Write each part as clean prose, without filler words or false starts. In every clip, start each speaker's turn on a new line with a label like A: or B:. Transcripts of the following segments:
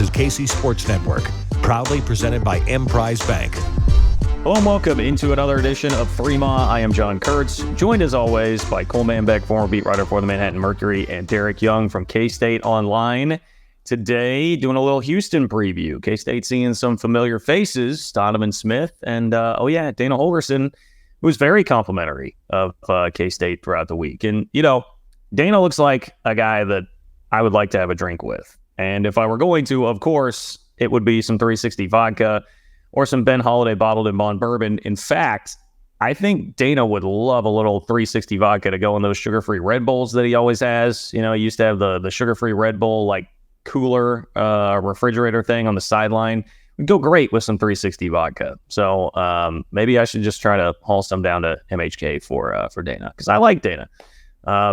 A: This is KC Sports Network, proudly presented by Emprise Bank.
B: Hello and welcome into another edition of Fremont. I am John Kurtz, joined as always by Cole Manbeck, former beat writer for the Manhattan Mercury, and Derek Young from K-State Online. Today, doing a little Houston preview. K-State seeing some familiar faces, Donovan Smith, and Dana Holgorsen, who's very complimentary of K-State throughout the week. And, Dana looks like a guy that I would like to have a drink with. And if I were going to, of course, it would be some 360 vodka or some Ben Holiday bottled in bond bourbon. In fact, I think Dana would love a little 360 vodka to go in those sugar-free Red Bulls that he always has. He used to have the sugar-free Red Bull, like, cooler refrigerator thing on the sideline. Would go great with some 360 vodka. So maybe I should just try to haul some down to MHK for Dana, because I like Dana.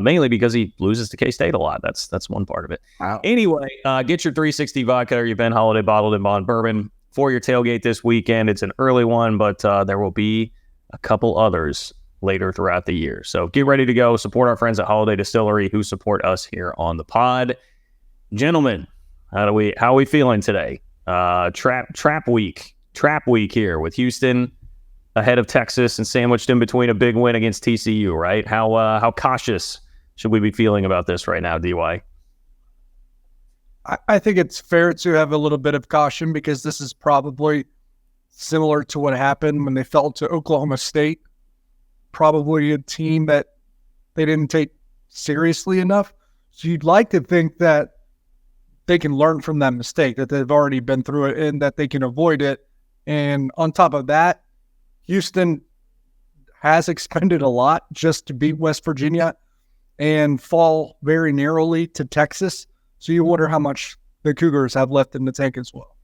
B: Mainly because he loses to K-State a lot. That's one part of it. Wow. Anyway, get your 360 vodka or your Ben Holiday bottled in bond bourbon for your tailgate this weekend. It's an early one, but there will be a couple others later throughout the year. So get ready to go. Support our friends at Holiday Distillery who support us here on the pod. Gentlemen, how are we feeling today? Trap week here with Houston ahead of Texas and sandwiched in between a big win against TCU, right? How cautious should we be feeling about this right now, DY?
C: I think it's fair to have a little bit of caution because this is probably similar to what happened when they fell to Oklahoma State. Probably a team that they didn't take seriously enough. So you'd like to think that they can learn from that mistake, that they've already been through it and that they can avoid it. And on top of that, Houston has expended a lot just to beat West Virginia and fall very narrowly to Texas. So you wonder how much the Cougars have left in the tank as well.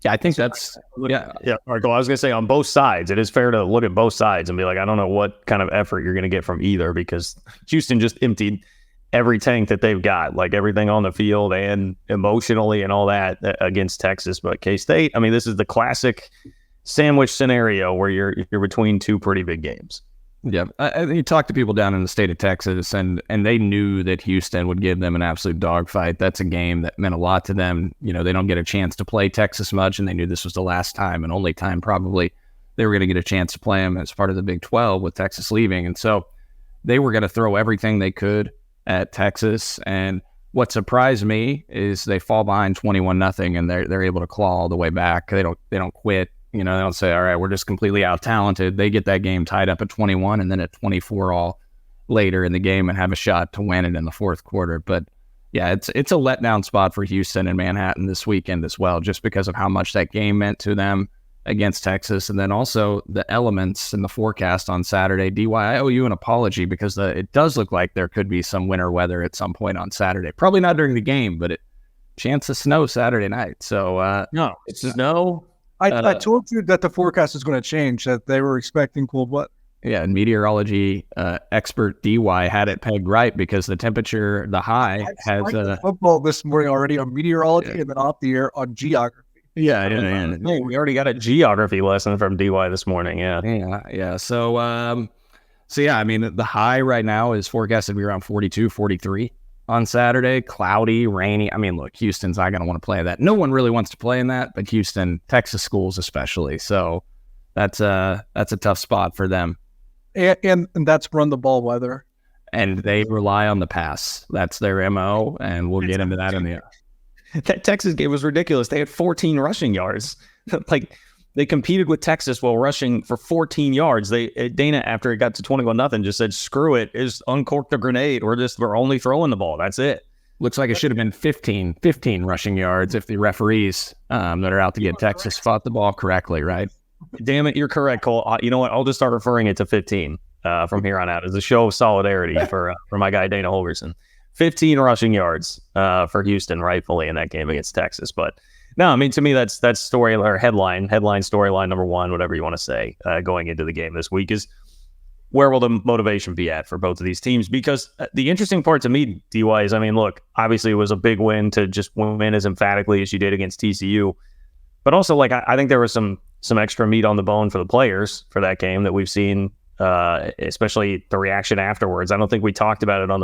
B: Yeah, I think that's Marco, I was going to say on both sides, it is fair to look at both sides and be like, I don't know what kind of effort you're going to get from either, because Houston just emptied every tank that they've got, like everything on the field and emotionally and all that against Texas. But K-State, I mean, this is the classic sandwich scenario where you're between two pretty big games.
D: Yeah, you talk to people down in the state of Texas, and they knew that Houston would give them an absolute dogfight. That's a game that meant a lot to them. They don't get a chance to play Texas much, and they knew this was the last time and only time probably they were going to get a chance to play them as part of the Big 12 with Texas leaving. And so they were going to throw everything they could at Texas. And what surprised me is they fall behind 21-0, and they're able to claw all the way back. They don't quit. They don't say, all right, we're just completely out-talented. They get that game tied up at 21 and then at 24 all later in the game and have a shot to win it in the fourth quarter. But, yeah, it's a letdown spot for Houston and Manhattan this weekend as well, just because of how much that game meant to them against Texas. And then also the elements in the forecast on Saturday. DY, I owe you an apology because it does look like there could be some winter weather at some point on Saturday. Probably not during the game, but chance of snow Saturday night. So,
B: no, it's snow.
C: I told you that the forecast is going to change, that they were expecting cold weather.
D: Yeah, and meteorology expert DY had it pegged right because the temperature, the high, has
C: football this morning already on meteorology and then off the air on geography.
B: Yeah. We already got a geography lesson from DY this morning.
D: Yeah. So, I mean, the high right now is forecasted to be around 42, 43. On Saturday, cloudy, rainy. I mean, look, Houston's not going to want to play that. No one really wants to play in that, but Houston, Texas schools especially. So that's a tough spot for them.
C: And that's run the ball weather.
D: And they rely on the pass. That's their MO, and we'll get into that in the air.
B: That Texas game was ridiculous. They had 14 rushing yards. They competed with Texas while rushing for 14 yards. Dana, after it got to 21-0, just said, screw it, just uncork the grenade. We're only throwing the ball. That's it.
D: Looks like it should have been 15 rushing yards if the referees that are out to get Texas fought the ball correctly, right?
B: Damn it, you're correct, Cole. You know what? I'll just start referring it to 15 from here on out as a show of solidarity for my guy Dana Holgorsen. 15 rushing yards for Houston, rightfully, in that game against Texas. But no, I mean, to me, that's story or headline storyline number one, whatever you want to say, going into the game this week is where will the motivation be at for both of these teams? Because the interesting part to me, DY, is, I mean, look, obviously it was a big win to just win as emphatically as you did against TCU. But also, like, I think there was some extra meat on the bone for the players for that game that we've seen, especially the reaction afterwards. I don't think we talked about it on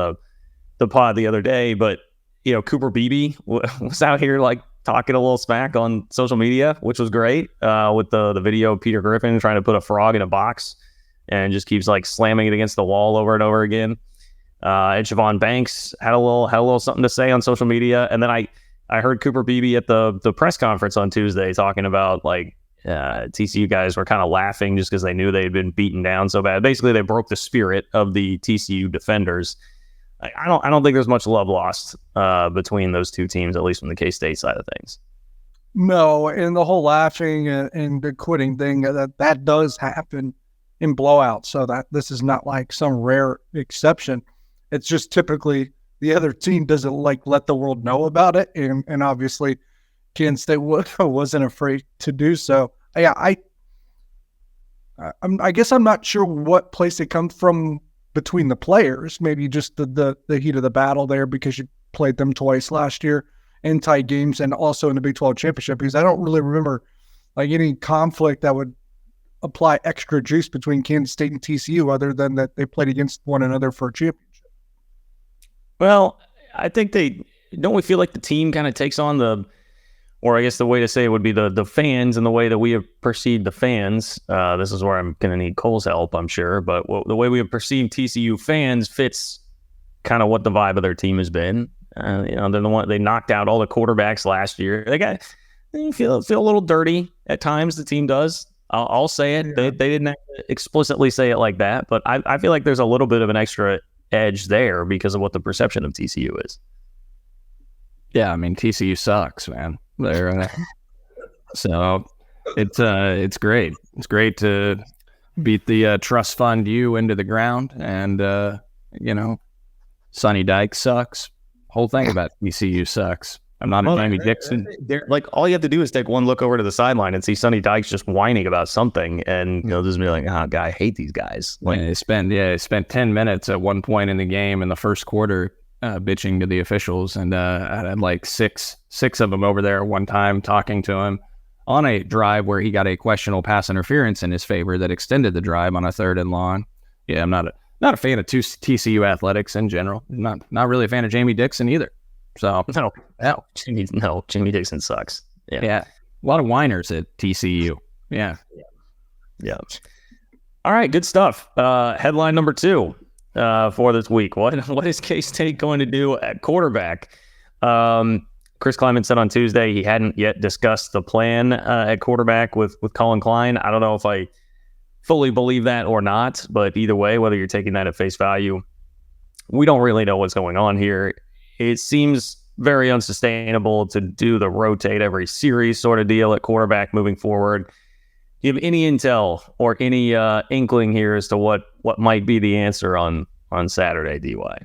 B: the pod the other day, but, you know, Cooper Beebe was out here, like, talking a little smack on social media, which was great, with the video of Peter Griffin trying to put a frog in a box and just keeps like slamming it against the wall over and over again. And Siobhan Banks had a little something to say on social media. And then I heard Cooper Beebe at the press conference on Tuesday talking about like TCU guys were kind of laughing just because they knew they had been beaten down so bad. Basically, they broke the spirit of the TCU defenders. I don't think there's much love lost between those two teams, at least from the K-State side of things.
C: No, and the whole laughing and the quitting thing, that does happen in blowouts. So that this is not like some rare exception. It's just typically the other team doesn't like let the world know about it, and obviously Kansas State wasn't afraid to do so. Yeah, I guess I'm not sure what place it comes from between the players. Maybe just the heat of the battle there because you played them twice last year in tight games and also in the Big 12 championship, because I don't really remember like any conflict that would apply extra juice between Kansas State and TCU other than that they played against one another for a championship.
B: Well, I think don't we feel like the team kind of takes on or I guess the way to say it would be the fans and the way that we have perceived the fans. This is where I'm going to need Cole's help, I'm sure. But the way we have perceived TCU fans fits kind of what the vibe of their team has been. They're the one they knocked out all the quarterbacks last year. They feel a little dirty at times. The team does. I'll say it. Yeah. They didn't explicitly say it like that, but I feel like there's a little bit of an extra edge there because of what the perception of TCU is.
D: Yeah, I mean TCU sucks, man. So it's great. It's great to beat the trust fund U into the ground, and Sonny Dykes sucks. Whole thing about TCU sucks. I'm not a Jamie Dixon.
B: Like all you have to do is take one look over to the sideline and see Sonny Dykes just whining about something, and just be like, "Oh, God, I hate these guys." Like,
D: he spent 10 minutes at one point in the game in the first quarter bitching to the officials, and I had like six of them over there at one time talking to him on a drive where he got a questionable pass interference in his favor that extended the drive on a 3rd and long. Yeah, I'm not a fan of TCU athletics in general. Not really a fan of Jamie Dixon either. So
B: Jamie Dixon sucks.
D: Yeah. A lot of whiners at TCU. Yeah.
B: All right, good stuff. Headline number 2 for this week. What is K-State going to do at quarterback? Chris Klieman said on Tuesday he hadn't yet discussed the plan at quarterback with Colin Klein. I don't know if I fully believe that or not, but either way, whether you're taking that at face value, we don't really know what's going on here. It seems very unsustainable to do the rotate every series sort of deal at quarterback moving forward. Do you have any intel or any inkling here as to what might be the answer on Saturday, DY?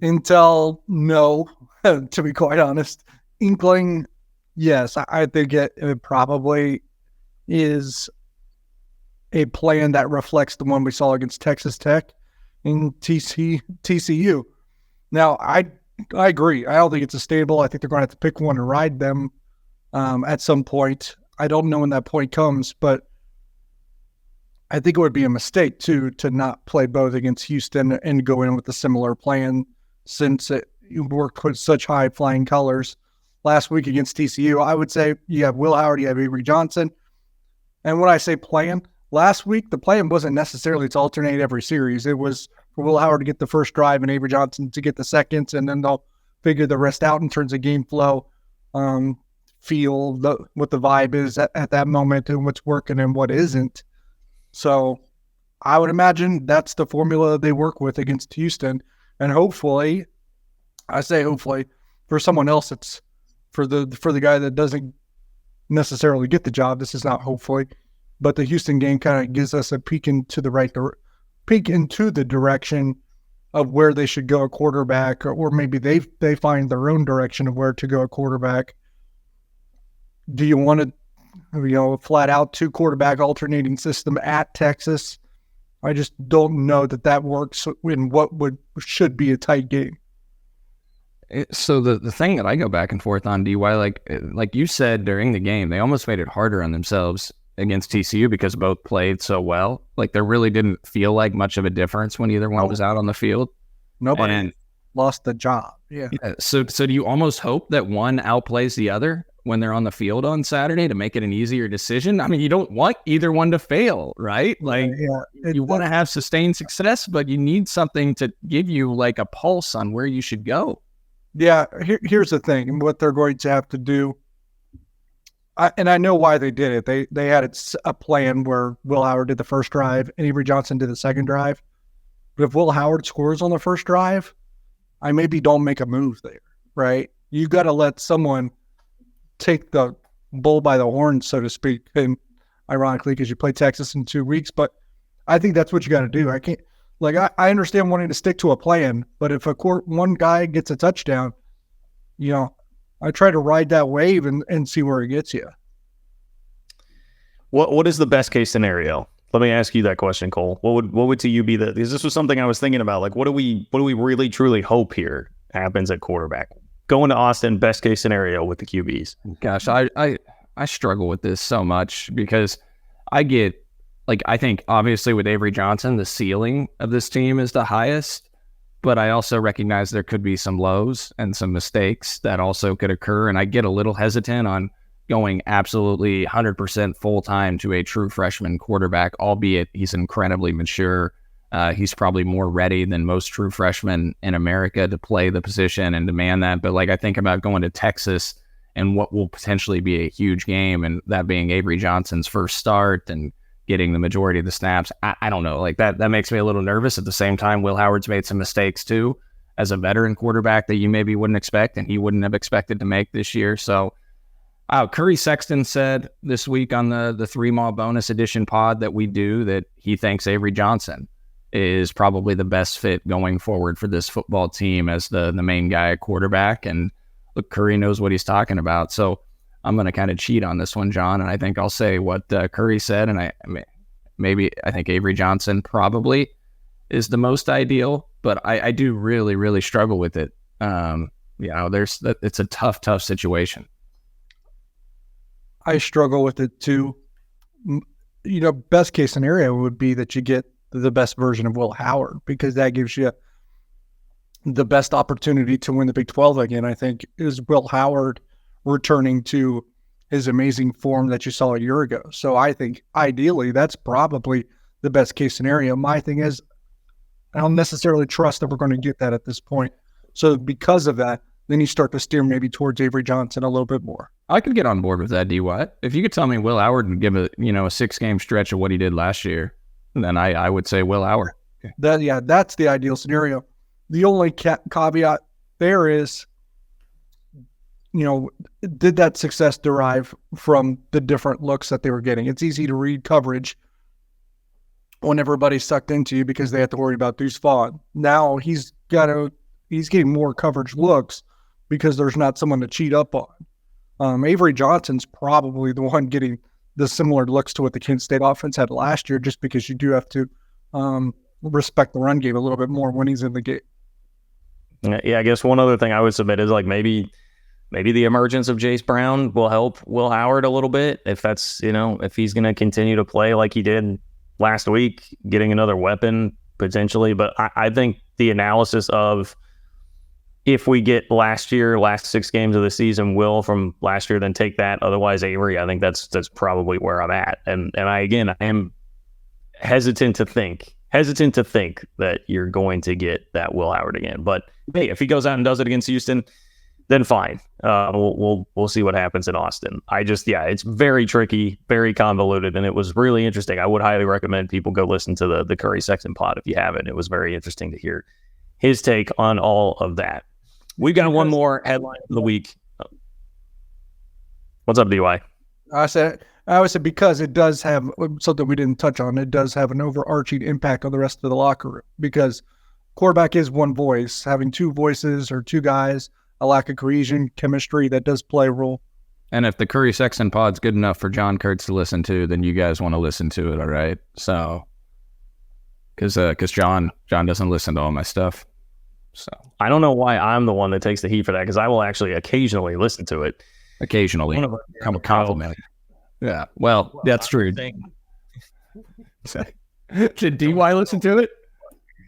C: Intel, no, to be quite honest. Inkling, yes. I think it probably is a plan that reflects the one we saw against Texas Tech and TCU. Now, I agree. I don't think it's sustainable. I think they're going to have to pick one and ride them at some point. I don't know when that point comes, but I think it would be a mistake, too, to not play both against Houston and go in with a similar plan since you worked with such high-flying colors last week against TCU. I would say you have Will Howard, you have Avery Johnson. And when I say plan, last week the plan wasn't necessarily to alternate every series. It was for Will Howard to get the first drive and Avery Johnson to get the second, and then they'll figure the rest out in terms of game flow, feel what the vibe is at that moment and what's working and what isn't. So I would imagine that's the formula they work with against Houston. And hopefully, I say hopefully, for someone else, it's for the guy that doesn't necessarily get the job. This is not hopefully, but the Houston game kind of gives us a peek into the direction of where they should go at quarterback, or maybe they find their own direction of where to go at quarterback. Do you want to, flat out 2 quarterback alternating system at Texas? I just don't know that works in what should be a tight game.
D: So the thing that I go back and forth on, DY, like you said during the game, they almost made it harder on themselves against TCU because both played so well. Like there really didn't feel like much of a difference when either one was out on the field.
C: Nobody.
D: And
C: lost the job. Yeah.
D: So do you almost hope that one outplays the other when they're on the field on Saturday to make it an easier decision? I mean, you don't want either one to fail, right? Like you want to have sustained success, but you need something to give you like a pulse on where you should go.
C: Yeah. Here's the thing. What they're going to have to do, and I know why they did it. They had a plan where Will Howard did the first drive and Avery Johnson did the second drive. But if Will Howard scores on the first drive, I maybe don't make a move there, right? You got to let someone take the bull by the horn, so to speak. And ironically, because you play Texas in 2 weeks, but I think that's what you got to do. I can't, like, I understand wanting to stick to a plan, but if one guy gets a touchdown, I try to ride that wave and see where it gets you.
B: What is the best case scenario? Let me ask you that question, Cole. What would to you be because this was something I was thinking about. Like, what do we really truly hope here happens at quarterback? Going to Austin, best case scenario with the QBs.
D: Gosh, I struggle with this so much because I think obviously with Avery Johnson, the ceiling of this team is the highest, but I also recognize there could be some lows and some mistakes that also could occur. And I get a little hesitant on going absolutely 100% full-time to a true freshman quarterback, albeit he's incredibly mature. He's probably more ready than most true freshmen in America to play the position and demand that. But I think about going to Texas and what will potentially be a huge game, and that being Avery Johnson's first start and getting the majority of the snaps. I don't know. That makes me a little nervous. At the same time, Will Howard's made some mistakes too as a veteran quarterback that you maybe wouldn't expect and he wouldn't have expected to make this year. So Curry Sexton said this week on the 3 Mall bonus edition pod that we do that he thinks Avery Johnson is probably the best fit going forward for this football team as the main guy at quarterback. And look, Curry knows what he's talking about. So I'm going to kind of cheat on this one, John, and I think I'll say what Curry said. And I think Avery Johnson probably is the most ideal, but I do really, really struggle with it. It's a tough situation.
C: I struggle with it too. Best case scenario would be that you get the best version of Will Howard, because that gives you the best opportunity to win the Big 12 again. I think is Will Howard returning to his amazing form that you saw a year ago. So I think ideally that's probably the best case scenario. My thing is, I don't necessarily trust that we're going to get that at this point. So because of that, then you start to steer maybe towards Avery Johnson a little bit more.
D: I could get on board with that, D-Watt. If you could tell me Will Howard would give a 6-game stretch of what he did last year, then I would say Will Howard.
C: Okay. That's the ideal scenario. The only caveat there is, did that success derive from the different looks that they were getting? It's easy to read coverage when everybody's sucked into you because they have to worry about Deuce Vaughn. Now he's getting more coverage looks because there's not someone to cheat up on. Avery Johnson's probably the one getting the similar looks to what the Kent State offense had last year, just because you do have to respect the run game a little bit more when he's in the game.
B: Yeah, I guess one other thing I would submit is maybe the emergence of Jace Brown will help Will Howard a little bit. If that's, if he's going to continue to play like he did last week, getting another weapon potentially. But I think the analysis of if we get last 6 games of the season, Will from last year, then take that. Otherwise, Avery, I think that's probably where I'm at. And I am hesitant to think that you're going to get that Will Howard again. But hey, if he goes out and does it against Houston, then fine. We'll see what happens in Austin. It's very tricky, very convoluted, and it was really interesting. I would highly recommend people go listen to the Curry Sexton pod if you haven't. It was very interesting to hear his take on all of that. We've got one more headline of the week. What's up, DY?
C: I would say because it does have something we didn't touch on. It does have an overarching impact on the rest of the locker room, because quarterback is one voice. Having 2 voices or 2 guys, a lack of cohesion, chemistry, that does play a role.
D: And if the Curry Sexton pod's good enough for John Kurtz to listen to, then you guys want to listen to it, all right? So, because John doesn't listen to all my stuff. So
B: I don't know why I'm the one that takes the heat for that, because I will actually occasionally listen to it.
D: Occasionally. I'm a compliment. Yeah, well, that's true. Did DY listen to it?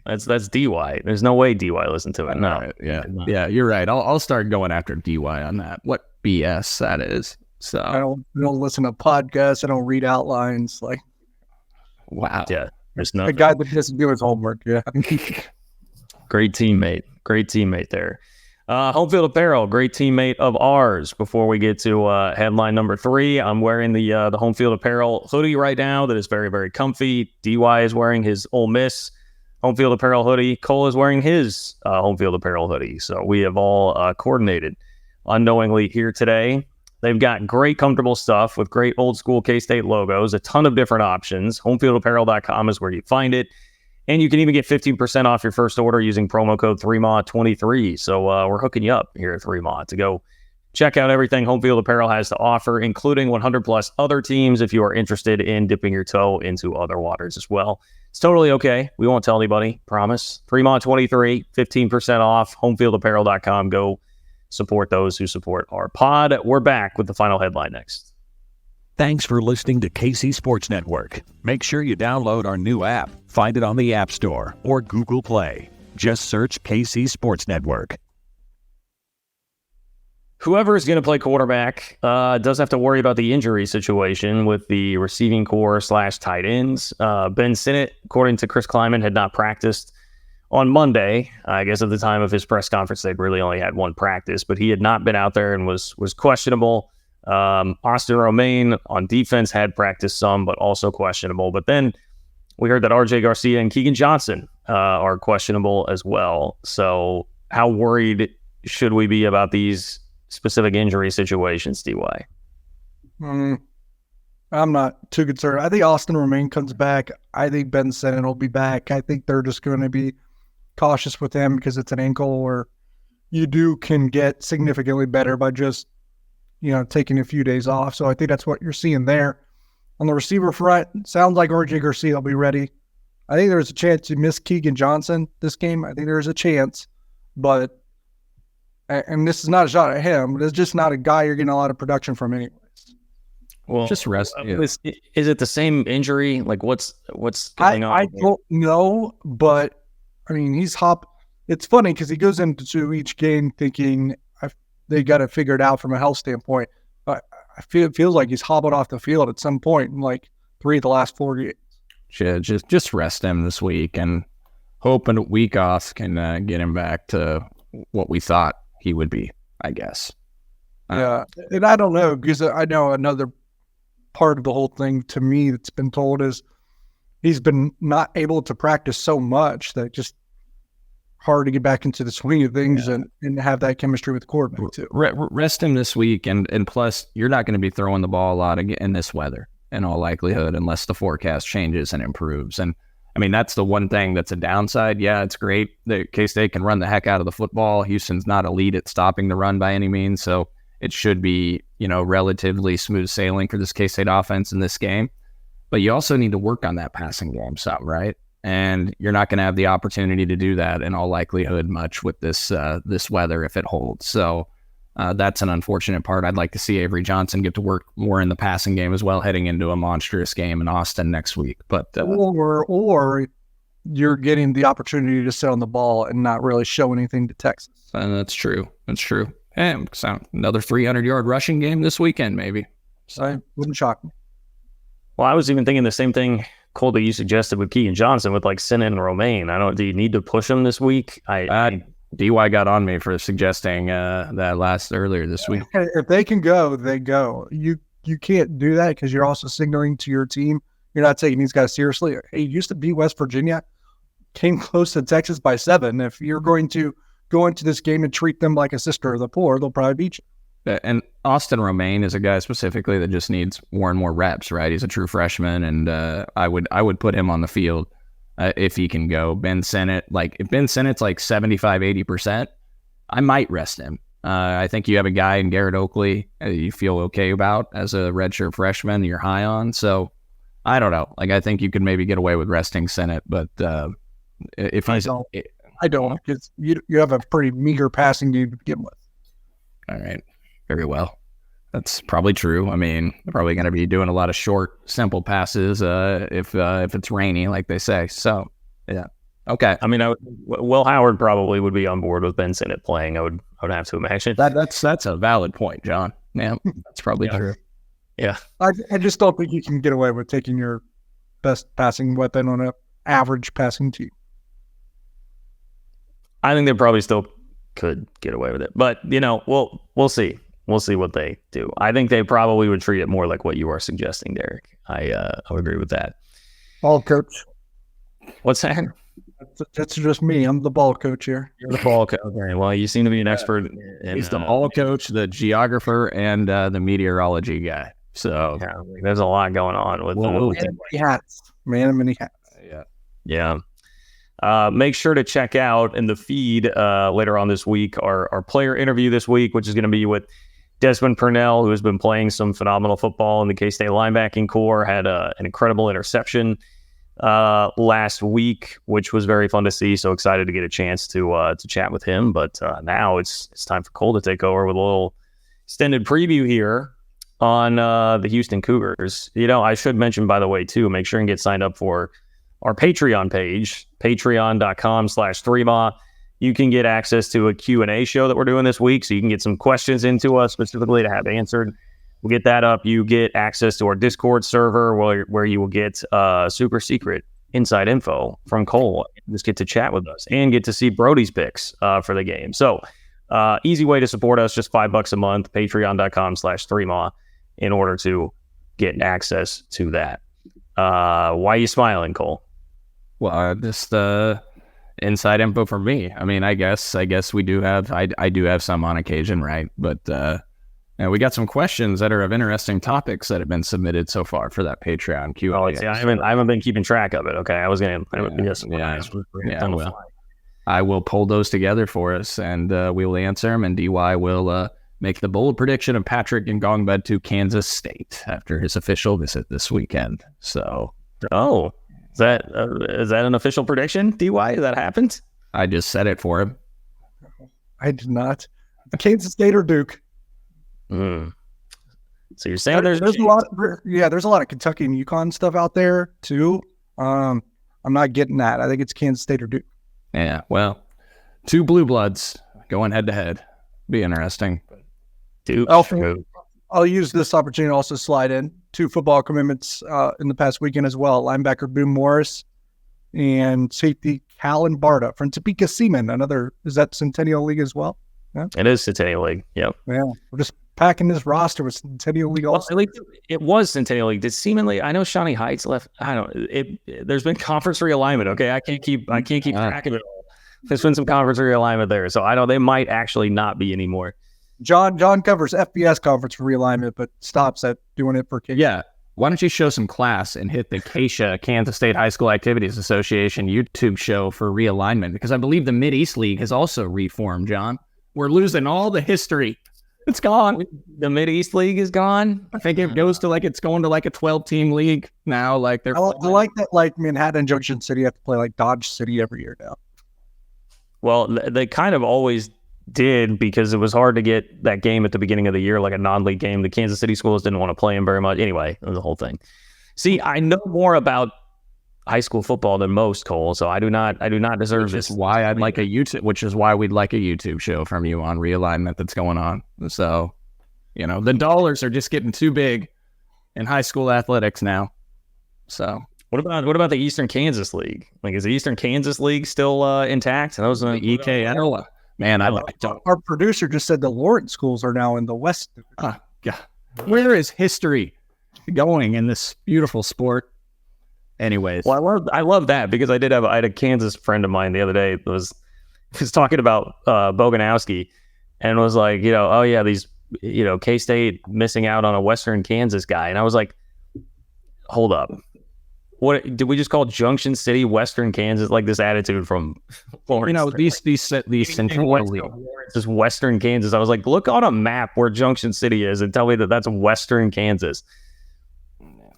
B: That's DY. There's no way DY listened to it. No.
D: Right. Yeah, you're right. I'll start going after DY on that. What BS that is. So
C: I don't listen to podcasts. I don't read outlines. Like,
B: wow. Yeah. There's no
C: a guy that doesn't do his homework. Yeah.
B: Great teammate there. Home Field Apparel, great teammate of ours. Before we get to headline number 3, I'm wearing the Home Field Apparel hoodie right now that is very, very comfy. DY is wearing his Ole Miss Home Field Apparel hoodie. Cole is wearing his Home Field Apparel hoodie. So we have all coordinated unknowingly here today. They've got great, comfortable stuff with great old school K-State logos, a ton of different options. Homefieldapparel.com is where you find it. And you can even get 15% off your first order using promo code 3MA23. So we're hooking you up here at 3MA to go check out everything Home Field Apparel has to offer, including 100 plus other teams if you are interested in dipping your toe into other waters as well. It's totally okay. We won't tell anybody, promise. 3MA23, 15% off, homefieldapparel.com. Go support those who support our pod. We're back with the final headline next.
A: Thanks for listening to KC Sports Network. Make sure you download our new app. Find it on the App Store or Google Play. Just search KC Sports Network.
B: Whoever is going to play quarterback does have to worry about the injury situation with the receiving core / tight ends. Ben Sinnott, according to Chris Kleiman, had not practiced on Monday. I guess at the time of his press conference, they'd really only had one practice, but he had not been out there and was questionable. Austin Romaine on defense had practiced some, but also questionable. But then we heard that RJ Garcia and Keegan Johnson are questionable as well. So how worried should we be about these specific injury situations, DY?
C: I'm not too concerned. I think Austin Romaine comes back. I think Ben Sinnott will be back. I think they're just going to be cautious with him because it's an ankle where you can get significantly better by just taking a few days off. So I think that's what you're seeing there. On the receiver front, sounds like RJ Garcia will be ready. I think there's a chance to miss Keegan Johnson this game. I think there's a chance, but, and this is not a shot at him, but it's just not a guy you're getting a lot of production from anyways.
B: Well,
D: just rest. Yeah.
B: Is it the same injury? Like what's going on?
C: I don't know, but I mean, it's funny because he goes into each game thinking they got to figure it out from a health standpoint. But it feels like he's hobbled off the field at some point in like 3 of the last 4 games.
D: Yeah, just rest him this week and hope a week off can get him back to what we thought he would be, I guess.
C: Yeah, and I don't know because I know another part of the whole thing to me that's been told is he's been not able to practice so much that just hard to get back into the swing of things and have that chemistry with the quarterback too.
D: Rest him this week, and plus you're not going to be throwing the ball a lot in this weather in all likelihood unless the forecast changes and improves. And I mean, that's the one thing that's a downside. Yeah, it's great that K-State can run the heck out of the football. Houston's not elite at stopping the run by any means, so it should be, relatively smooth sailing for this K-State offense in this game. But you also need to work on that passing game some, right? And you're not going to have the opportunity to do that in all likelihood much with this weather if it holds. So that's an unfortunate part. I'd like to see Avery Johnson get to work more in the passing game as well, heading into a monstrous game in Austin next week. But
C: or you're getting the opportunity to sit on the ball and not really show anything to Texas.
D: And that's true. And so another 300-yard rushing game this weekend, maybe.
C: So wouldn't shock me.
B: Well, I was even thinking the same thing, Cole, that you suggested with Keegan Johnson with like Sinnott and Romaine. Do you need to push him this week?
D: DY got on me for suggesting that earlier this week.
C: If they can go, they go. You can't do that because you're also signaling to your team you're not taking these guys seriously. Hey, you used to beat West Virginia, came close to Texas by 7. If you're going to go into this game and treat them like a sister of the poor, they'll probably beat you.
D: And Austin Romaine is a guy specifically that just needs more and more reps, right? He's a true freshman, and I would put him on the field if he can go. Ben Sinnott, if Ben Sinnott's like 75, 80%, I might rest him. I think you have a guy in Garrett Oakley you feel okay about as a redshirt freshman you're high on. So I don't know. I think you could maybe get away with resting Sinnott, but if he's...
C: I don't, because you have a pretty meager passing game to begin with.
D: All right. Very well. That's probably true. I mean, they're probably going to be doing a lot of short, simple passes if it's rainy, like they say. So, yeah. Okay.
B: I mean, Will Howard probably would be on board with Ben Sinnott playing. I would have to imagine.
D: That's a valid point, John. Yeah, that's probably true.
B: Yeah.
C: I just don't think you can get away with taking your best passing weapon on an average passing team.
B: I think they probably still could get away with it, but we'll see. We'll see what they do. I think they probably would treat it more like what you are suggesting, Derek. I would agree with that.
C: Ball coach.
B: What's that?
C: That's just me. I'm the ball coach here.
B: You're the ball coach. Okay. Well, you seem to be an expert.
D: He's the ball coach, the geographer, and the meteorology guy. So
B: there's a lot going on with
C: many hats. Man of many hats.
B: Yeah. Make sure to check out in the feed later on this week our player interview this week, which is going to be with Desmond Purnell, who has been playing some phenomenal football in the K-State linebacking core, had an incredible interception last week, which was very fun to see. So excited to get a chance to chat with him. But now it's time for Cole to take over with a little extended preview here on the Houston Cougars. I should mention, by the way, too, make sure and get signed up for our Patreon page, patreon.com/3ma. You can get access to a Q&A show that we're doing this week, so you can get some questions into us specifically to have answered. We'll get that up. You get access to our Discord server where you will get super secret inside info from Cole. Just get to chat with us and get to see Brody's picks for the game. So easy way to support us, just $5 a month, patreon.com/3ma in order to get access to that. Why are you smiling, Cole?
D: Well, just inside info for me. I mean, I guess we do have, I do have some on occasion, right? But we got some questions that are of interesting topics that have been submitted so far for that Patreon Q&A.
B: Oh, I haven't been keeping track of it. Okay, I was gonna.
D: I will pull those together for us, and we will answer them. And DY will make the bold prediction of Patrick Ngongbed to Kansas State after his official visit this weekend. So,
B: is that an official prediction, DY? That happened?
D: I just said it for him.
C: I did not. Kansas State or Duke.
B: So you're saying there's
C: a lot. There's a lot of Kentucky and UConn stuff out there too. I'm not getting that. I think it's Kansas State or Duke.
D: Yeah, well, two blue bloods going head to head. Be interesting.
B: Duke.
C: I'll use this opportunity to also slide in 2 football commitments in the past weekend as well. Linebacker Boone Morris and safety Callan Barta from Topeka Seaman. Is that Centennial League as well? Yeah.
B: It is Centennial League. Yep.
C: Yeah, we're just packing this roster with Centennial League. Also,
B: it was Centennial League. Did Seaman League? I know Shawnee Heights left. I don't. There's been conference realignment. Okay, I can't keep track of it all. There's been some conference realignment there, so I know they might actually not be anymore.
C: John covers FBS conference realignment, but stops at doing it for kids.
D: Yeah. Why don't you show some class and hit the KSHA, Kansas State High School Activities Association YouTube show for realignment? Because I believe the Mid-East League has also reformed, John. We're losing all the history. It's gone.
B: The Mid-East League is gone?
D: I think it goes to it's going to a 12-team league now. I
C: like that Manhattan and Junction City have to play like Dodge City every year now.
B: Well, they kind of always did because it was hard to get that game at the beginning of the year, like a non-league game. The Kansas City schools didn't want to play him very much. Anyway, the whole thing. See, I know more about high school football than most, Cole, so I do not deserve this.
D: Which is why we'd like a YouTube show from you on realignment that's going on. So, the dollars are just getting too big in high school athletics now. So
B: what about the Eastern Kansas League? Like, is the Eastern Kansas League still intact? And those are
D: the EKL. Man,
C: our producer just said the Lawrence schools are now in the West.
D: God. Where is history going in this beautiful sport? Anyways,
B: well, I love that because I had a Kansas friend of mine the other day that was talking about Boganowski and was like, these K-State missing out on a Western Kansas guy, and I was like, hold up. What did we just call Junction City Western Kansas? Like this attitude from Lawrence.
D: These Centennial League.
B: This Western Kansas. I was like, look on a map where Junction City is and tell me that that's Western Kansas.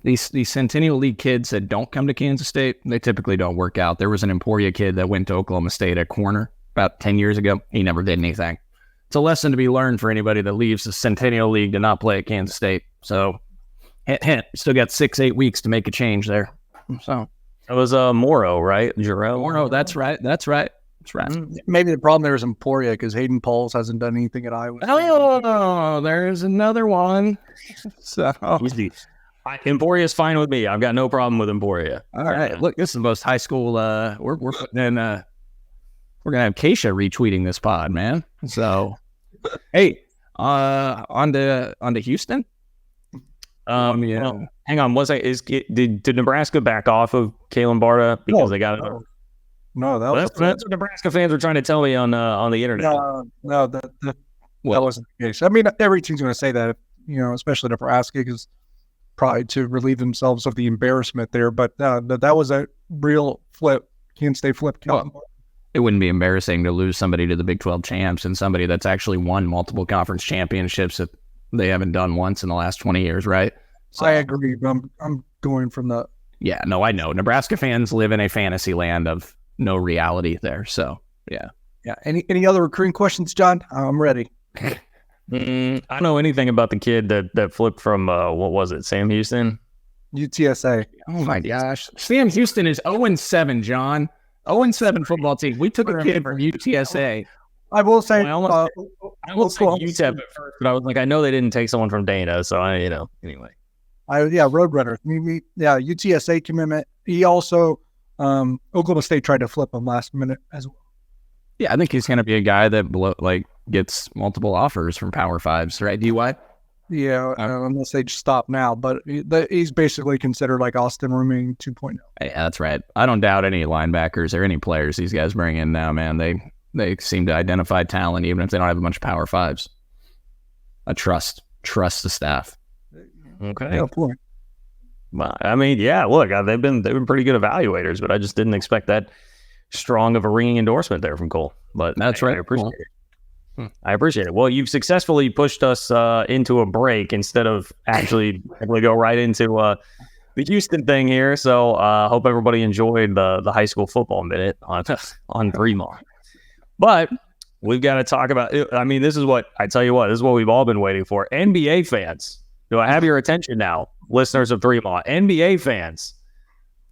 D: These Centennial League kids that don't come to Kansas State, they typically don't work out. There was an Emporia kid that went to Oklahoma State at corner about 10 years ago. He never did anything. It's a lesson to be learned for anybody that leaves the Centennial League to not play at Kansas State. So, hint, still got 6-8 weeks to make a change there. So,
B: It was Morrow, right? Jarrell
D: Morrow, that's right.
C: Maybe the problem there is Emporia because Hayden Pauls hasn't done anything at Iowa.
D: Oh, there's another one. So
B: Emporia's fine with me. I've got no problem with Emporia.
D: all right, look, this is the most high school. We're putting in. We're gonna have Keisha retweeting this pod, man. So, hey, on to Houston.
B: Well, hang on. Did Nebraska back off of Kalen Barta because they got it?
C: No,
B: That's what Nebraska fans are trying to tell me on the internet.
C: No, that wasn't the case. I mean, every team's going to say that, especially Nebraska, because probably to relieve themselves of the embarrassment there. But that was a real flip. Kansas State flip.
D: It wouldn't be embarrassing to lose somebody to the Big 12 champs and somebody that's actually won multiple conference championships that they haven't done once in the last 20 years, right? So,
C: I agree, but I'm going from the...
D: Yeah, no, I know. Nebraska fans live in a fantasy land of no reality there, so, yeah.
C: Yeah, any other recruiting questions, John? I'm ready.
B: I don't know anything about the kid that flipped from, what was it, Sam Houston?
C: UTSA.
D: Oh, my gosh. Sam Houston is 0-7, John. 0-7 football team. We took a kid from UTSA.
C: I will say,
B: I almost said UTEP at first, but I was like, I know they didn't take someone from Dana, so anyway.
C: Roadrunner. UTSA commitment. He also, Oklahoma State tried to flip him last minute as well.
D: Yeah, I think he's going to be a guy that gets multiple offers from Power Fives, right, DY?
C: Yeah, unless they just stop now. But he's basically considered like Austin Rooming 2.0.
D: Yeah, that's right. I don't doubt any linebackers or any players these guys bring in now, man. They seem to identify talent even if they don't have a bunch of Power Fives. I trust the staff.
B: Okay.
C: Yeah, point.
B: Well, I mean, yeah. Look, they've been pretty good evaluators, but I just didn't expect that strong of a ringing endorsement there from Cole. But
D: that's right.
B: I appreciate it. I appreciate it. Well, you've successfully pushed us into a break instead of actually go right into the Houston thing here. So hope everybody enjoyed the high school football minute on Fremont. But we've got to talk about. I mean, this is what we've all been waiting for. NBA fans, do I have your attention now, listeners of Fremont? NBA fans,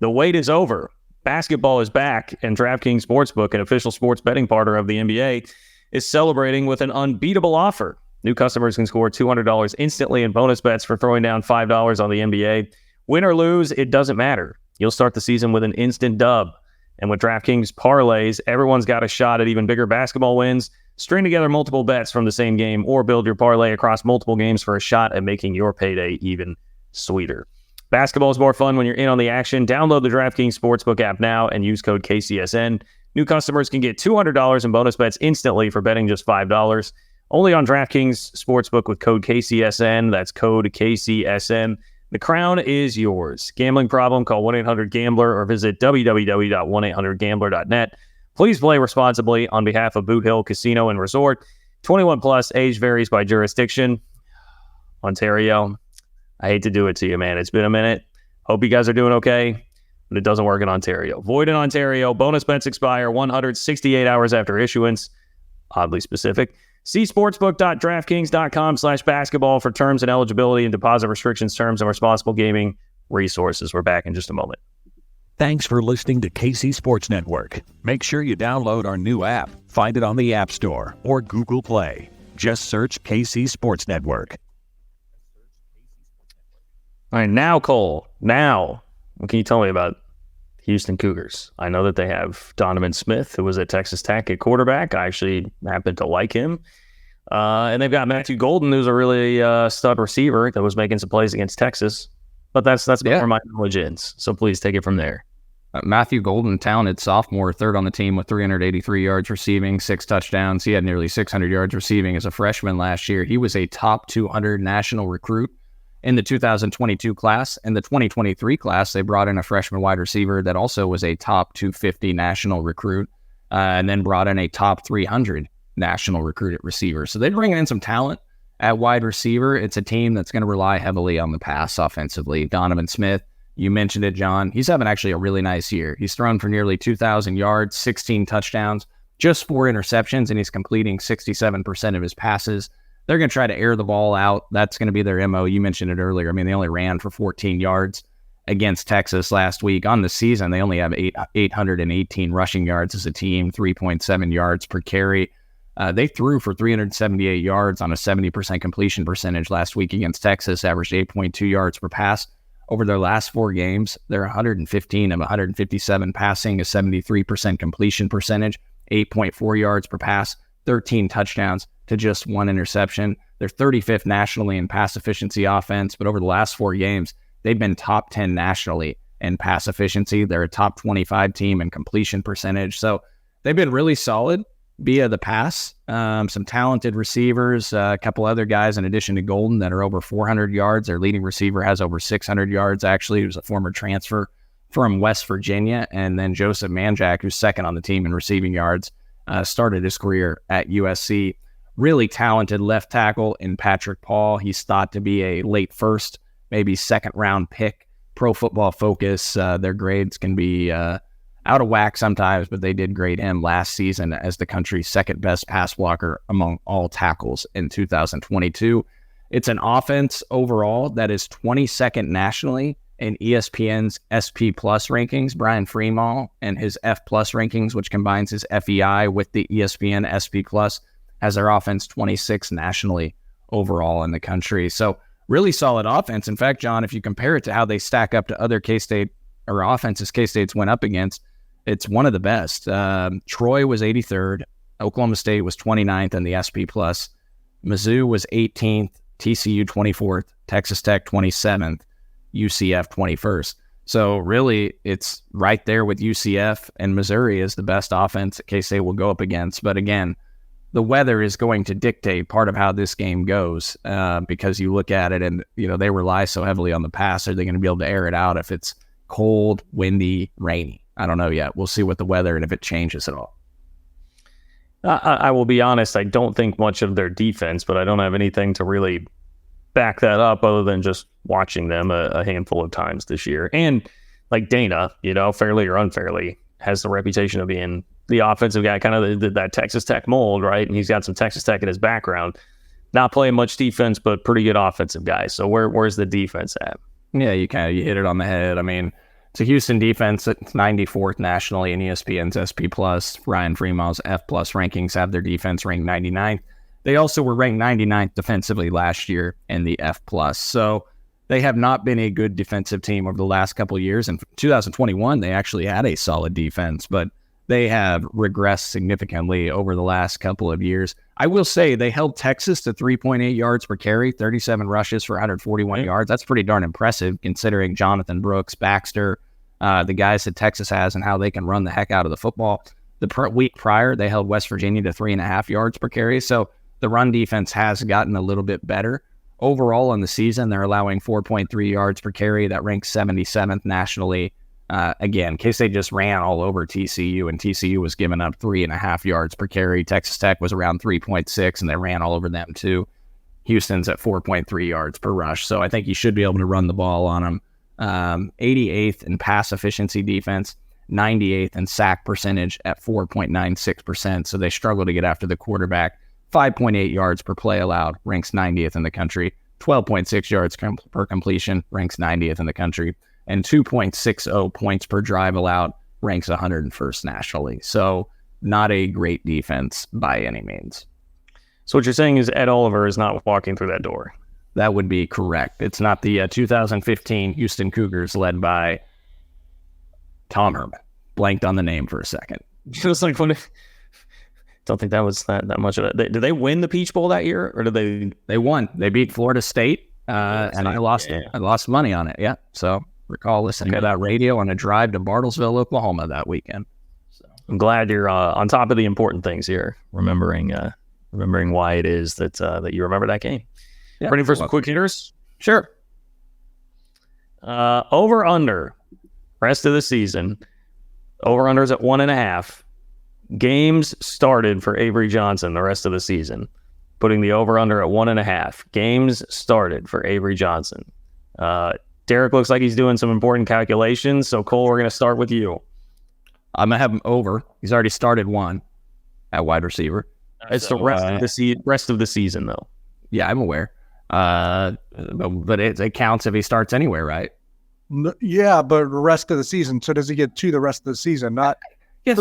B: the wait is over. Basketball is back, and DraftKings Sportsbook, an official sports betting partner of the NBA, is celebrating with an unbeatable offer. New customers can score $200 instantly in bonus bets for throwing down $5 on the NBA. Win or lose, it doesn't matter. You'll start the season with an instant dub. And with DraftKings parlays, everyone's got a shot at even bigger basketball wins. String together multiple bets from the same game or build your parlay across multiple games for a shot at making your payday even sweeter. Basketball is more fun when you're in on the action. Download the DraftKings Sportsbook app now and use code KCSN. New customers can get $200 in bonus bets instantly for betting just $5. Only on DraftKings Sportsbook with code KCSN. That's code KCSN. The crown is yours. Gambling problem? Call 1-800-GAMBLER or visit www.1800gambler.net. Please play responsibly on behalf of Boot Hill Casino and Resort. 21 plus, age varies by jurisdiction. Ontario, I hate to do it to you, man. It's been a minute. Hope you guys are doing okay. But it doesn't work in Ontario. Void in Ontario. Bonus bets expire 168 hours after issuance. Oddly specific. See sportsbook.draftkings.com/basketball for terms and eligibility and deposit restrictions, terms, and responsible gaming resources. We're back in just a moment.
A: Thanks for listening to KC Sports Network. Make sure you download our new app. Find it on the App Store or Google Play. Just search KC Sports Network.
B: All right, now, Cole. What can you tell me about Houston Cougars? I know that they have Donovan Smith, who was at Texas Tech at quarterback. I actually happen to like him. And they've got Matthew Golden, who's a really stud receiver that was making some plays against Texas. But that's where my knowledge ends. So please take it from there.
D: Matthew Golden, talented sophomore, third on the team with 383 yards receiving, 6 touchdowns. He had nearly 600 yards receiving as a freshman last year. He was a top 200 national recruit in the 2022 class. In the 2023 class, they brought in a freshman wide receiver that also was a top 250 national recruit, and then brought in a top 300 national recruit at receiver. So they're bringing in some talent at wide receiver. It's a team that's going to rely heavily on the pass offensively. Donovan Smith, you mentioned it, John. He's having actually a really nice year. He's thrown for nearly 2,000 yards, 16 touchdowns, just 4 interceptions, and he's completing 67% of his passes. They're going to try to air the ball out. That's going to be their MO. You mentioned it earlier. I mean, they only ran for 14 yards against Texas last week. On the season, they only have 818 rushing yards as a team, 3.7 yards per carry. They threw for 378 yards on a 70% completion percentage last week against Texas, averaged 8.2 yards per pass. Over their last 4 games, they're 115 of 157 passing, a 73% completion percentage, 8.4 yards per pass, 13 touchdowns to just 1 interception. They're 35th nationally in pass efficiency offense, but over the last 4 games, they've been top 10 nationally in pass efficiency. They're a top 25 team in completion percentage. So they've been really solid via the pass. Some talented receivers, a couple other guys in addition to Golden that are over 400 yards. Their leading receiver has over 600 yards, actually. He was a former transfer from West Virginia. And then Joseph Manjack, who's second on the team in receiving yards, started his career at USC. Really talented left tackle in Patrick Paul. He's thought to be a late first, maybe second round pick. Pro Football Focus, their grades can be out of whack sometimes, but they did grade him last season as the country's second best pass blocker among all tackles in 2022. It's an offense overall that is 22nd nationally in ESPN's SP Plus rankings. Brian Freeman and his F Plus rankings, which combines his FEI with the ESPN SP Plus, has their offense 26th nationally overall in the country. So really solid offense. In fact, John, if you compare it to how they stack up to other K-State or offenses K-State's went up against, it's one of the best. Troy was 83rd. Oklahoma State was 29th in the SP Plus. Mizzou was 18th. TCU 24th. Texas Tech 27th. UCF 21st. So really, it's right there with UCF, and Missouri is the best offense that K-State will go up against. But again, the weather is going to dictate part of how this game goes, because you look at it and, they rely so heavily on the pass. Are they going to be able to air it out if it's cold, windy, rainy? I don't know yet. We'll see what the weather and if it changes at all.
B: I will be honest, I don't think much of their defense, but I don't have anything to really back that up other than just watching them a handful of times this year. And like Dana, fairly or unfairly, has the reputation of being the offensive guy, kind of that Texas Tech mold, right? And he's got some Texas Tech in his background. Not playing much defense, but pretty good offensive guy. So where's the defense at?
D: Yeah, you hit it on the head. I mean, it's a Houston defense that's 94th nationally in ESPN's SP Plus. Ryan Freeman's F Plus rankings have their defense ranked 99th. They also were ranked 99th defensively last year in the F Plus. So they have not been a good defensive team over the last couple of years. In 2021, they actually had a solid defense, but they have regressed significantly over the last couple of years. I will say they held Texas to 3.8 yards per carry, 37 rushes for 141 yards. That's pretty darn impressive considering Jonathan Brooks, Baxter, the guys that Texas has and how they can run the heck out of the football. The week prior, they held West Virginia to 3.5 yards per carry. So the run defense has gotten a little bit better. Overall in the season, they're allowing 4.3 yards per carry. That ranks 77th nationally. Again, K-State just ran all over TCU, and TCU was giving up 3.5 yards per carry. Texas Tech was around 3.6, and they ran all over them too. Houston's at 4.3 yards per rush. So I think you should be able to run the ball on them. 88th in pass efficiency defense, 98th in sack percentage at 4.96%. So they struggle to get after the quarterback. 5.8 yards per play allowed, ranks 90th in the country. 12.6 yards per completion, ranks 90th in the country. And 2.60 points per drive allowed, ranks 101st nationally. So not a great defense by any means.
B: So what you're saying is Ed Oliver is not walking through that door.
D: That would be correct. It's not the 2015 Houston Cougars led by Tom Herman. Blanked on the name for a second.
B: It was like, don't think that was that much of it. Did they win the Peach Bowl that year, or did they?
D: They won. They beat Florida State, and I lost it. I lost money on it. Yeah. So recall listening to that radio on a drive to Bartlesville, Oklahoma that weekend. So
B: I'm glad you're on top of the important things here, remembering why it is that you remember that game. Yeah, ready for some quick hitters?
D: Sure.
B: Over under rest of the season. Over unders at 1.5. Games started for Avery Johnson the rest of the season. Putting the over under at 1.5. Games started for Avery Johnson. Derek looks like he's doing some important calculations. So Cole, we're going to start with you.
D: I'm going to have him over. He's already started one at wide receiver.
B: It's the rest of the season, though.
D: Yeah, I'm aware. But it counts if he starts anywhere, right?
C: Yeah, but the rest of the season. So does he get to the rest of the season? Not
D: Yes,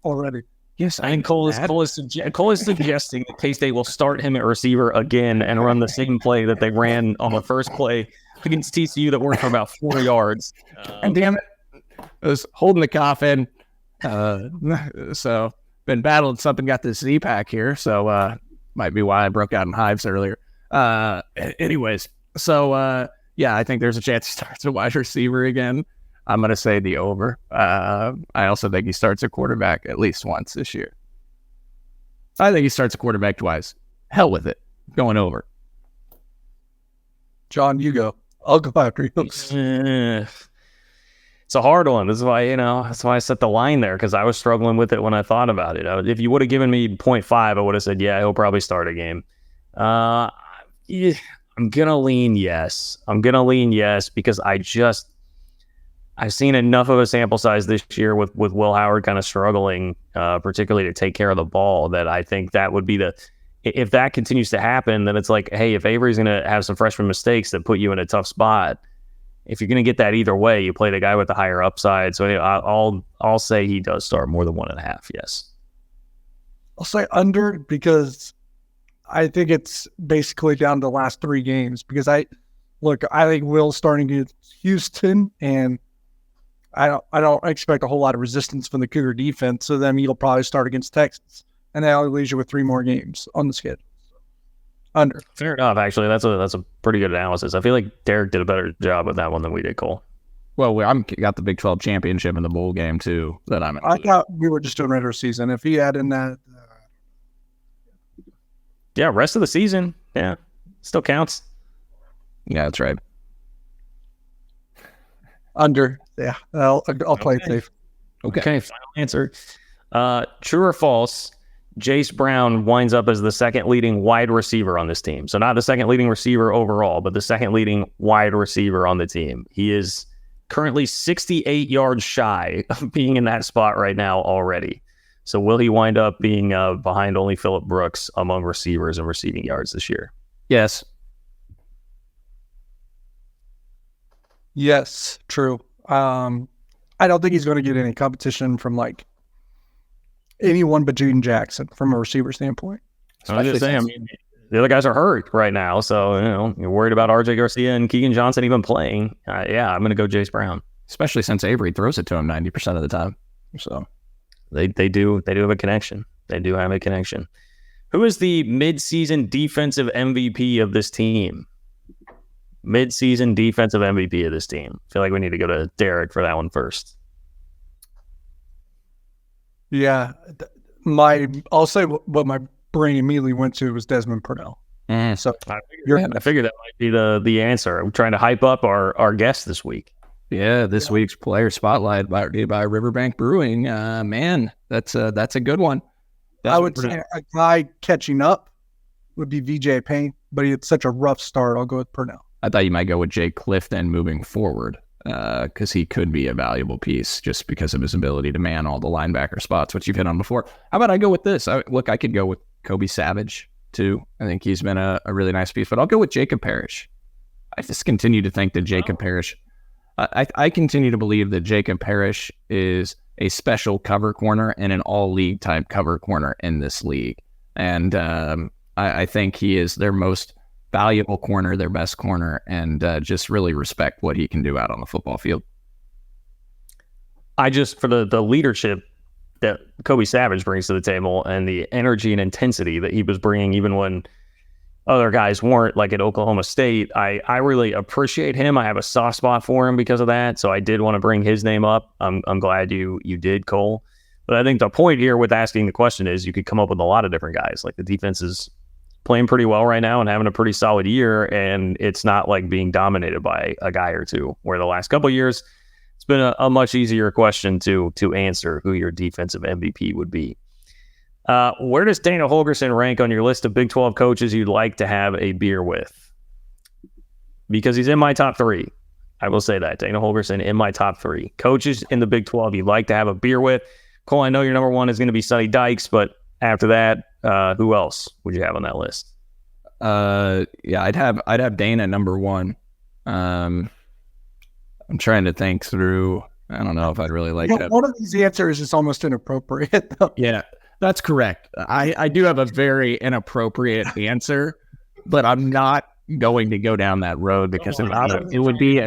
C: already.
D: Yes,
B: I think Cole is suggesting that K-State will start him at receiver again and run the same play that they ran on the first play against TCU that worked for about 4 yards.
D: And damn it, I was holding the coffin. So been battling something, got this Z-Pack here. So might be why I broke out in hives earlier. Anyways, so yeah, I think there's a chance he starts a wide receiver again. I'm going to say the over. I also think he starts a quarterback at least once this year. I think he starts a quarterback twice. Hell with it. Going over.
C: John, you go. I'll go after you.
B: It's a hard one. This is why, that's why I set the line there, because I was struggling with it when I thought about it. If you would have given me 0.5, I would have said, yeah, he'll probably start a game. Yeah, I'm going to lean yes. Because I've seen enough of a sample size this year with Will Howard kind of struggling, particularly to take care of the ball, that I think that would be if that continues to happen, then it's like, hey, if Avery's going to have some freshman mistakes that put you in a tough spot, if you're going to get that either way, you play the guy with the higher upside. So anyway, I'll say he does start more than 1.5. Yes.
C: I'll say under, because I think it's basically down to the last 3 games, because I think Will's starting against Houston, and I don't expect a whole lot of resistance from the Cougar defense. So then he'll probably start against Texas, and that only leaves you with 3 more games on the schedule. Under. Fair
B: enough. Actually, that's a pretty good analysis. I feel like Derek did a better job with that one than we did, Cole.
D: Well, I'm got the Big 12 championship in the bowl game too.
C: I thought we were just doing regular season. If he had in that,
B: yeah, rest of the season, yeah, still counts.
D: Yeah, that's right.
C: Under. Yeah, I'll play it safe.
B: Okay, final answer. True or false? Jace Brown winds up as the second leading wide receiver on this team. So not the second leading receiver overall, but the second leading wide receiver on the team. He is currently 68 yards shy of being in that spot right now already. So will he wind up being behind only Phillip Brooks among receivers and receiving yards this year?
D: Yes.
C: Yes, true. I don't think he's going to get any competition from anyone but Jaden Jackson from a receiver standpoint.
B: I'm just saying, the other guys are hurt right now, so you're worried about RJ Garcia and Keegan Johnson even playing. Yeah, I'm going to go Jace Brown,
D: especially since Avery throws it to him 90% of the time. So
B: they do have a connection. They do have a connection. Who is the mid-season defensive MVP of this team? Mid-season defensive MVP of this team. I feel like we need to go to Derek for that one first.
C: Yeah, I'll say what my brain immediately went to was Desmond Purnell.
B: So I figured that might be the answer. I'm trying to hype up our guest this week.
D: Yeah, this week's player spotlight by Riverbank Brewing. Man, that's a good one.
C: I would say a guy catching up would be VJ Payne, but he had such a rough start. I'll go with Purnell.
D: I thought you might go with Jake Clifton moving forward, because he could be a valuable piece just because of his ability to man all the linebacker spots, which you've hit on before. How about I go with this? I could go with Kobe Savage, too. I think he's been a really nice piece, but I'll go with Jacob Parrish. I just continue to think that Jacob Parrish, I continue to believe that Jacob Parrish is a special cover corner and an all-league type cover corner in this league. And I think he is their most valuable corner, their best corner, and just really respect what he can do out on the football field.
B: I just, for the leadership that Kobe Savage brings to the table and the energy and intensity that he was bringing even when other guys weren't, like at Oklahoma State, I really appreciate him. I have a soft spot for him because of that, so I did want to bring his name up. I'm glad you did, Cole. But I think the point here with asking the question is you could come up with a lot of different guys. Like the defense is playing pretty well right now and having a pretty solid year, and it's not like being dominated by a guy or two, where the last couple of years it's been a much easier question to answer who your defensive MVP would be. Where does Dana Holgorsen rank on your list of Big 12 coaches you'd like to have a beer with? Because he's in my top 3. I will say that. Dana Holgorsen in my top 3. Coaches in the Big 12 you'd like to have a beer with. Cole, I know your number 1 is going to be Sonny Dykes, but after that, who else would you have on that list?
D: Yeah, I'd have Dana number 1. I'm trying to think through. I don't know if I'd really like that.
C: One of these answers is almost inappropriate, though.
D: Yeah, that's correct. I do have a very inappropriate answer, but I'm not going to go down that road because it would be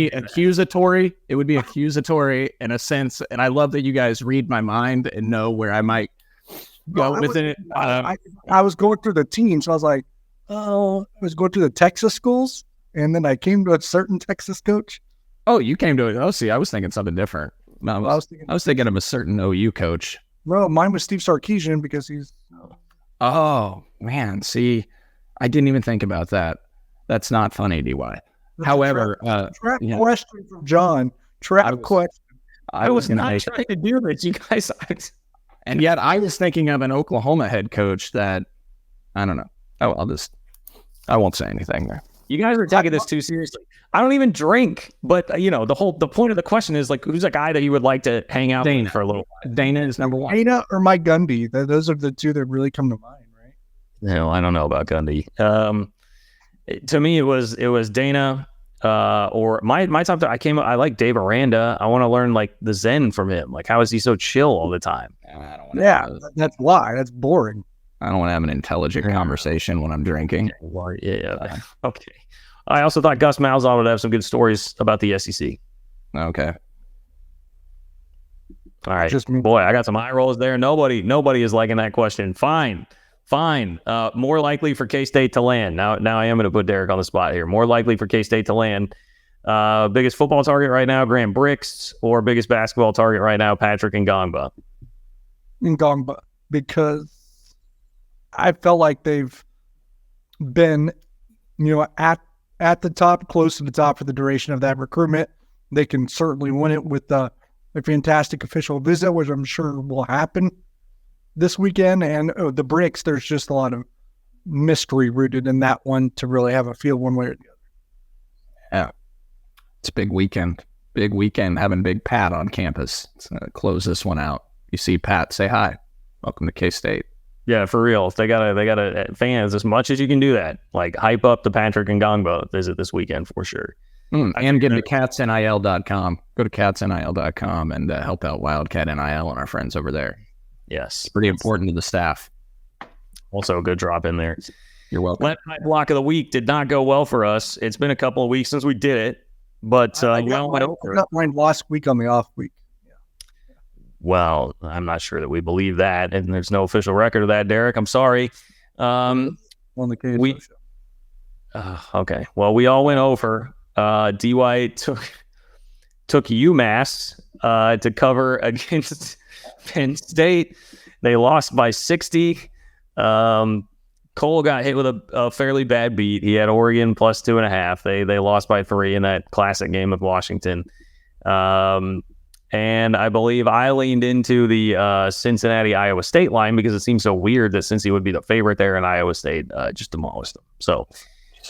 D: accusatory. It would be accusatory in a sense, and I love that you guys read my mind and know where I might go with it.
C: I was going through the teams, so I was like, oh, I was going through the Texas schools, and then I came to a certain Texas coach.
D: Oh, you came to it. Oh, see, I was thinking something different. No, I was thinking of a certain OU coach.
C: Well, mine was Steve Sarkisian because he's.
D: Oh man, see, I didn't even think about that. That's not funny, DY. However,
C: question from John. Question.
B: I was not trying to do this, you guys.
D: And yet, I was thinking of an Oklahoma head coach that I don't know. I won't say anything there.
B: You guys are taking this too seriously. I don't even drink, but the point of the question is like, who's a guy that you would like to hang out with for a little while?
D: Dana is number one.
C: Dana or Mike Gundy. Those are the two that really come to mind, right?
B: No, I don't know about Gundy. To me, it was Dana or my top. I like Dave Aranda. I want to learn like the Zen from him. Like, how is he so chill all the time?
C: That's why. That's boring.
D: I don't want to have an intelligent conversation when I'm drinking.
B: Yeah. Okay. I also thought Gus Malzahn would have some good stories about the SEC.
D: Okay.
B: All right. Boy, I got some eye rolls there. Nobody is liking that question. Fine. More likely for K-State to land. Now I am going to put Derek on the spot here. More likely for K-State to land. Biggest football target right now, Graham Brix, or biggest basketball target right now, Patrick Ngongba?
C: Ngongba, because I felt like they've been, at the top, close to the top for the duration of that recruitment. They can certainly win it with a fantastic official visit, which I'm sure will happen this weekend. And the Bricks, there's just a lot of mystery rooted in that one to really have a feel one way or the other.
D: Yeah. It's a big weekend. Big weekend having Big Pat on campus. Let's close this one out. You see Pat, say hi. Welcome to K-State. Yeah, for real. They gotta fans, as much as you can do that, like hype up the Patrick Ngongba visit this weekend for sure. And get to catsnil.com. Go to catsnil.com and help out Wildcat NIL and our friends over there.
B: Yes.
D: Pretty important to the staff.
B: Also a good drop in there.
D: You're welcome.
B: Left Pipe Block of the Week did not go well for us. It's been a couple of weeks since we did it, but I got
C: mine last week on the off week.
B: Well, I'm not sure that we believe that, and there's no official record of that, Derek. I'm sorry.
C: On the KSO show.
B: Okay. Well, we all went over. DY took UMass to cover against Penn State. They lost by 60. Cole got hit with a fairly bad beat. He had Oregon plus 2.5. They lost by 3 in that classic game of Washington. And I believe I leaned into the Cincinnati-Iowa State line because it seems so weird that Cincy would be the favorite there, and Iowa State just demolished them. So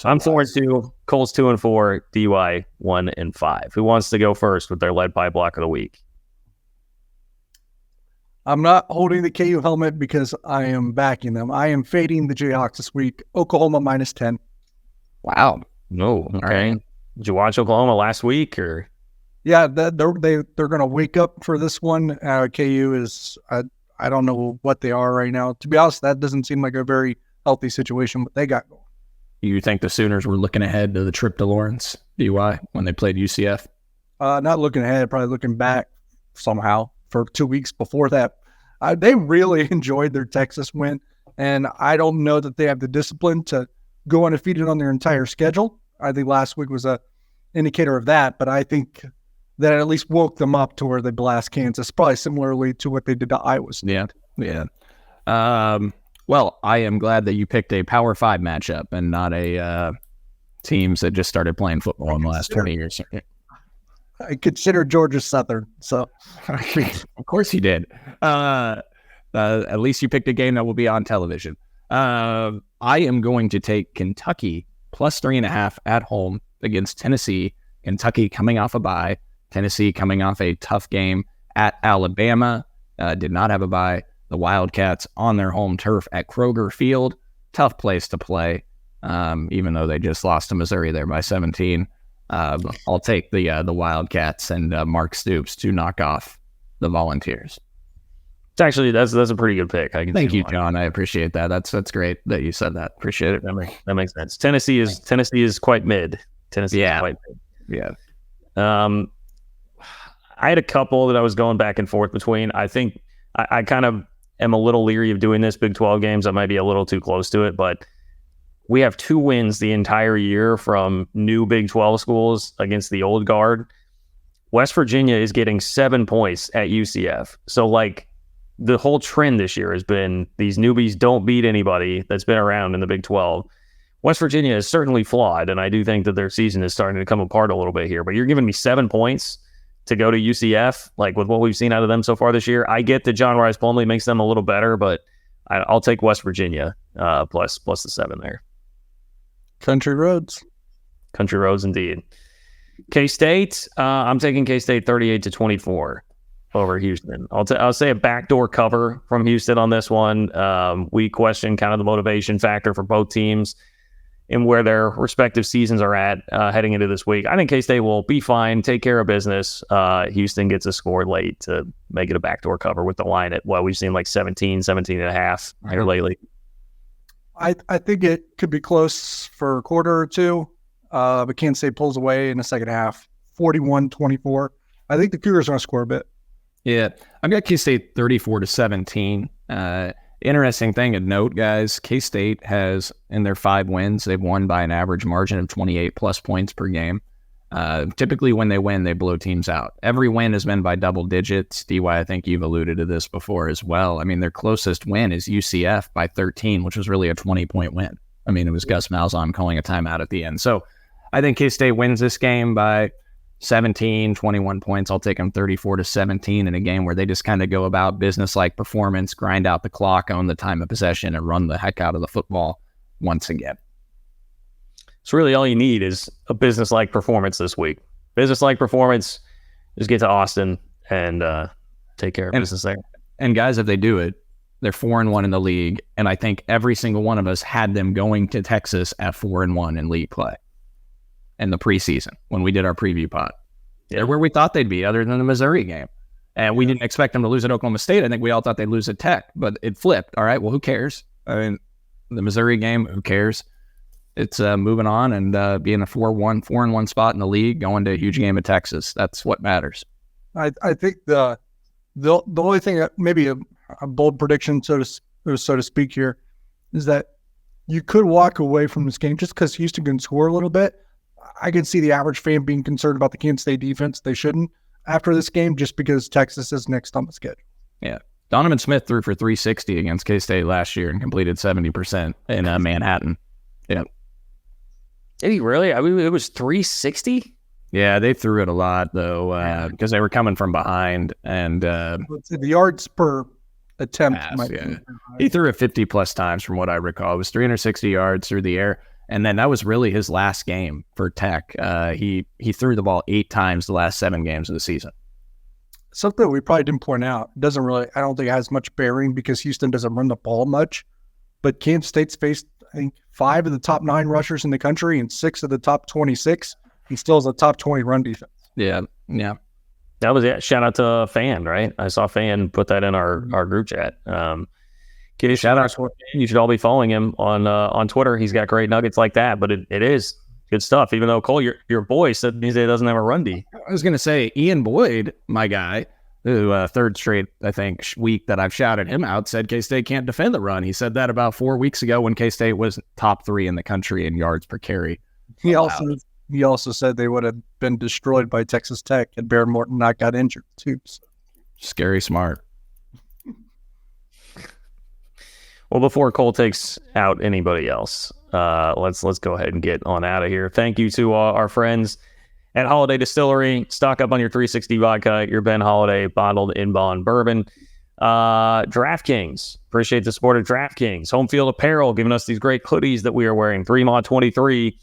B: I'm 4-2. Cole's 2-4. DY 1-5. Who wants to go first with their lead pipe block of the week?
C: I'm not holding the KU helmet because I am backing them. I am fading the Jayhawks this week. Oklahoma -10.
D: Wow.
B: No. Okay. Did you watch Oklahoma last week or?
C: Yeah, they're going to wake up for this one. KU is, I don't know what they are right now. To be honest, that doesn't seem like a very healthy situation, but they got going.
D: You think the Sooners were looking ahead to the trip to Lawrence, DY, when they played UCF?
C: Not looking ahead, probably looking back somehow for 2 weeks before that. They really enjoyed their Texas win, and I don't know that they have the discipline to go undefeated on their entire schedule. I think last week was a indicator of that, but I think that at least woke them up to where they blast Kansas, probably similarly to what they did to Iowa State.
D: Yeah. Well, I am glad that you picked a Power 5 matchup and not a teams that just started playing football in the last 20 years.
C: I consider Georgia Southern, so.
D: Of course you did. At least you picked a game that will be on television. I am going to take Kentucky plus 3.5 at home against Tennessee. Kentucky coming off a bye. Tennessee coming off a tough game at Alabama. Did not have a bye. The Wildcats on their home turf at Kroger Field. Tough place to play, even though they just lost to Missouri there by 17. I'll take the Wildcats and Mark Stoops to knock off the Volunteers.
B: It's actually that's a pretty good pick.
D: Thank you, John. I appreciate that. That's great that you said that. Appreciate it.
B: That makes sense. Tennessee is quite mid. Tennessee is quite mid. Yeah. I had a couple that I was going back and forth between. I think I kind of am a little leery of doing this Big 12 games. I might be a little too close to it, but we have 2 wins the entire year from new Big 12 schools against the old guard. West Virginia is getting 7 points at UCF. So, like, the whole trend this year has been these newbies don't beat anybody that's been around in the Big 12. West Virginia is certainly flawed, and I do think that their season is starting to come apart a little bit here. But you're giving me 7 points to go to UCF, like with what we've seen out of them so far this year. I get that John Rice Plumlee makes them a little better, but I'll take West Virginia plus the 7 there.
C: Country roads.
B: Country roads indeed. K-State, I'm taking K-State 38-24 over Houston. I'll say a backdoor cover from Houston on this one. We question kind of the motivation factor for both teams and where their respective seasons are at heading into this week. I think K-State will be fine, take care of business. Houston gets a score late to make it a backdoor cover with the line at, we've seen like 17 and a half here lately.
C: I think it could be close for a quarter or two, but Kansas State pulls away in the second half, 41-24. I think the Cougars are going to score a bit.
D: Yeah, I've got K-State 34-17. Interesting thing to note, guys, K-State has, in their 5 wins, they've won by an average margin of 28 plus points per game. Typically when they win, they blow teams out. Every win has been by double digits. DY, I think you've alluded to this before as well. I mean, their closest win is UCF by 13, which was really a 20-point win. I mean, it was Gus Malzahn calling a timeout at the end. So I think K-State wins this game by 17, 21 points. I'll take them 34-17 in a game where they just kind of go about business-like performance, grind out the clock, own the time of possession, and run the heck out of the football once again.
B: So really all you need is a business-like performance this week. Business-like performance, just get to Austin and take care of business there.
D: And guys, if they do it, they're 4-1 in the league, and I think every single one of us had them going to Texas at 4-1 in league play in the preseason when we did our preview pod. They're where we thought they'd be, other than the Missouri game. And we didn't expect them to lose at Oklahoma State. I think we all thought they'd lose at Tech, but it flipped. All right, well, who cares? I mean, the Missouri game, who cares? It's moving on and being a 4-1 spot in the league, going to a huge game at Texas. That's what matters.
C: I think the only thing that maybe a bold prediction, so to speak here, is that you could walk away from this game just because Houston can score a little bit. I can see the average fan being concerned about the Kansas State defense. They shouldn't after this game just because Texas is next on the schedule.
D: Yeah. Donovan Smith threw for 360 against K-State last year and completed 70% in Manhattan. Yeah.
B: Did he really? I mean, it was 360?
D: Yeah, they threw it a lot, though, because they were coming from behind. And
C: the yards per attempt.
D: He threw it 50-plus times from what I recall. It was 360 yards through the air. And then that was really his last game for Tech. He threw the ball 8 times the last 7 games of the season.
C: Something we probably didn't point out. I don't think it has much bearing because Houston doesn't run the ball much. But Kansas State's faced, I think, 5 of the top 9 rushers in the country and 6 of the top 26. He still has a top 20 run defense.
D: Yeah.
B: That was it. Shout out to Fan, right? I saw Fan put that in our group chat. Shout out to you should all be following him on Twitter. He's got great nuggets like that, but it is good stuff. Even though Cole, your boy said he doesn't have a run D.
D: I was going to say Ian Boyd, my guy, who third straight week that I've shouted him out, said K-State can't defend the run. He said that about 4 weeks ago when K-State was top 3 in the country in yards per carry.
C: He also said they would have been destroyed by Texas Tech had Baron Morton not got injured too. So.
D: Scary smart.
B: Well, before Cole takes out anybody else, let's go ahead and get on out of here. Thank you to our friends at Holiday Distillery. Stock up on your 360 vodka, your Ben Holiday bottled in bond bourbon. DraftKings. Appreciate the support of DraftKings. Home Field Apparel giving us these great hoodies that we are wearing. 3MA23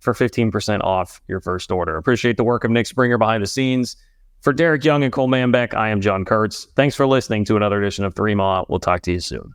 B: for 15% off your first order. Appreciate the work of Nick Springer behind the scenes. For Derek Young and Cole Manbeck, I am John Kurtz. Thanks for listening to another edition of 3MA. We'll talk to you soon.